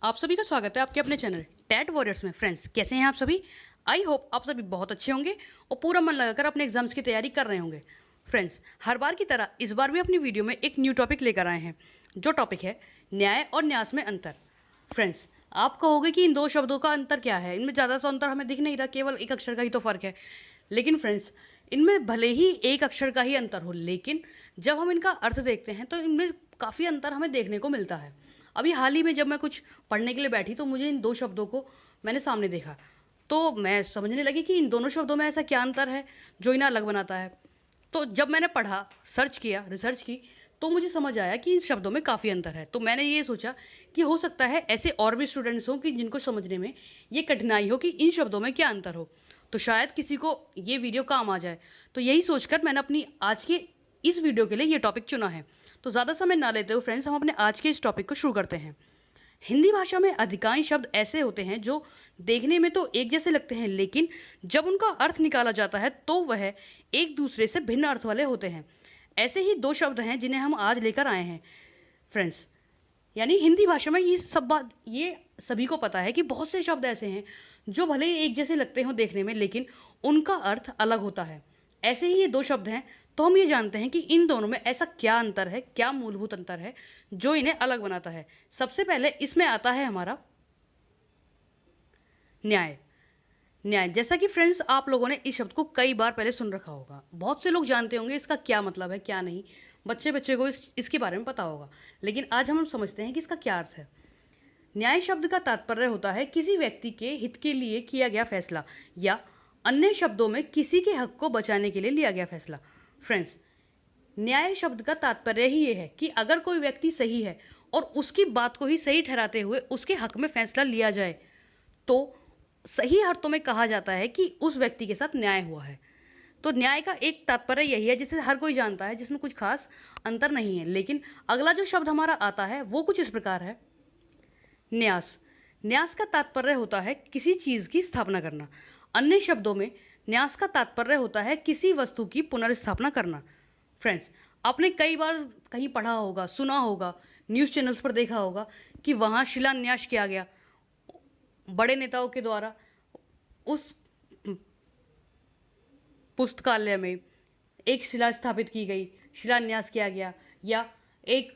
आप सभी का स्वागत है आपके अपने चैनल टैट वॉरियर्स में। फ्रेंड्स, कैसे हैं आप सभी? आई होप आप सभी बहुत अच्छे होंगे और पूरा मन लगाकर अपने एग्जाम्स की तैयारी कर रहे होंगे। फ्रेंड्स, हर बार की तरह इस बार भी अपनी वीडियो में एक न्यू टॉपिक लेकर आए हैं, जो टॉपिक है न्याय और न्यास में अंतर। फ्रेंड्स, आप कहोगे कि इन दो शब्दों का अंतर क्या है? इनमें ज़्यादा तो अंतर हमें दिख नहीं रहा, केवल एक अक्षर का ही तो फ़र्क है। लेकिन फ्रेंड्स, इनमें भले ही एक अक्षर का ही अंतर हो, लेकिन जब हम इनका अर्थ देखते हैं तो इनमें काफ़ी अंतर हमें देखने को मिलता है। अभी हाल ही में जब मैं कुछ पढ़ने के लिए बैठी तो मुझे इन दो शब्दों को मैंने सामने देखा, तो मैं समझने लगी कि इन दोनों शब्दों में ऐसा क्या अंतर है जो इन्हें अलग बनाता है। तो जब मैंने पढ़ा, सर्च किया, रिसर्च की, तो मुझे समझ आया कि इन शब्दों में काफ़ी अंतर है। तो मैंने ये सोचा कि हो सकता है ऐसे और भी स्टूडेंट्स हों कि जिनको समझने में ये कठिनाई हो कि इन शब्दों में क्या अंतर हो, तो शायद किसी को ये वीडियो काम आ जाए। तो यही सोचकर मैंने अपनी आज के इस वीडियो के लिए ये टॉपिक चुना है। तो ज़्यादा समय ना लेते हुए फ्रेंड्स, हम अपने आज के इस टॉपिक को शुरू करते हैं। हिंदी भाषा में अधिकांश शब्द ऐसे होते हैं जो देखने में तो एक जैसे लगते हैं, लेकिन जब उनका अर्थ निकाला जाता है तो वह एक दूसरे से भिन्न अर्थ वाले होते हैं। ऐसे ही दो शब्द हैं जिन्हें हम आज लेकर आए हैं फ्रेंड्स। यानी हिंदी भाषा में ये सभी को पता है कि बहुत से शब्द ऐसे हैं जो भले ही एक जैसे लगते हों देखने में, लेकिन उनका अर्थ अलग होता है। ऐसे ही ये दो शब्द हैं, तो हम ये जानते हैं कि इन दोनों में ऐसा क्या अंतर है, क्या मूलभूत अंतर है जो इन्हें अलग बनाता है। सबसे पहले इसमें आता है हमारा न्याय। न्याय, जैसा कि फ्रेंड्स आप लोगों ने इस शब्द को कई बार पहले सुन रखा होगा, बहुत से लोग जानते होंगे इसका क्या मतलब है, क्या नहीं। बच्चे को इसके बारे में पता होगा, लेकिन आज हम समझते हैं कि इसका क्या अर्थ है। न्याय शब्द का तात्पर्य होता है किसी व्यक्ति के हित के लिए किया गया फैसला, या अन्य शब्दों में किसी के हक को बचाने के लिए लिया गया फैसला। फ्रेंड्स, न्याय शब्द का तात्पर्य ही ये है कि अगर कोई व्यक्ति सही है और उसकी बात को ही सही ठहराते हुए उसके हक में फैसला लिया जाए, तो सही अर्थों में कहा जाता है कि उस व्यक्ति के साथ न्याय हुआ है। तो न्याय का एक तात्पर्य यही है जिसे हर कोई जानता है, जिसमें कुछ खास अंतर नहीं है। लेकिन अगला जो शब्द हमारा आता है वो कुछ इस प्रकार है, न्यास। न्यास का तात्पर्य होता है किसी चीज़ की स्थापना करना। अन्य शब्दों में न्यास का तात्पर्य होता है किसी वस्तु की पुनर्स्थापना करना। फ्रेंड्स, आपने कई बार कहीं पढ़ा होगा, सुना होगा, न्यूज़ चैनल्स पर देखा होगा कि वहाँ शिलान्यास किया गया बड़े नेताओं के द्वारा, उस पुस्तकालय में एक शिला स्थापित की गई, शिलान्यास किया गया, या एक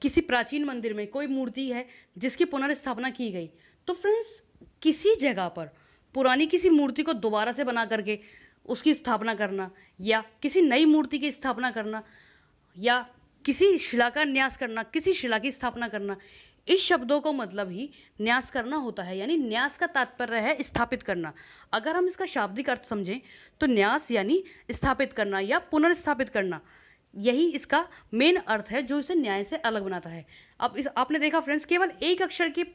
किसी प्राचीन मंदिर में कोई मूर्ति है जिसकी पुनर्स्थापना की गई। तो फ्रेंड्स, किसी जगह पर पुरानी किसी मूर्ति को दोबारा से बना करके उसकी स्थापना करना, या किसी नई मूर्ति की स्थापना करना, या किसी शिला का न्यास करना, किसी शिला की स्थापना करना, इस शब्दों को मतलब ही न्यास करना होता है। यानी न्यास का तात्पर्य है स्थापित करना। अगर हम इसका शाब्दिक अर्थ समझें तो न्यास यानी स्थापित करना या पुनर्स्थापित करना, यही इसका मेन अर्थ है जो इसे न्याय से अलग बनाता है। अब इस आपने देखा फ्रेंड्स, केवल एक अक्षर के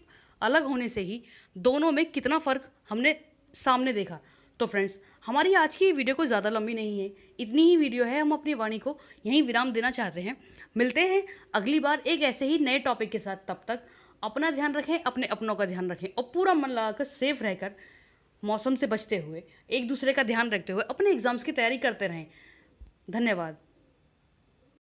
अलग होने से ही दोनों में कितना फ़र्क हमने सामने देखा। तो फ्रेंड्स, हमारी आज की वीडियो कोई ज़्यादा लंबी नहीं है, इतनी ही वीडियो है। हम अपनी वाणी को यहीं विराम देना चाहते हैं। मिलते हैं अगली बार एक ऐसे ही नए टॉपिक के साथ। तब तक अपना ध्यान रखें, अपने अपनों का ध्यान रखें, और पूरा मन लगाकर सेफ रहकर, मौसम से बचते हुए, एक दूसरे का ध्यान रखते हुए अपने एग्जाम्स की तैयारी करते रहें। धन्यवाद।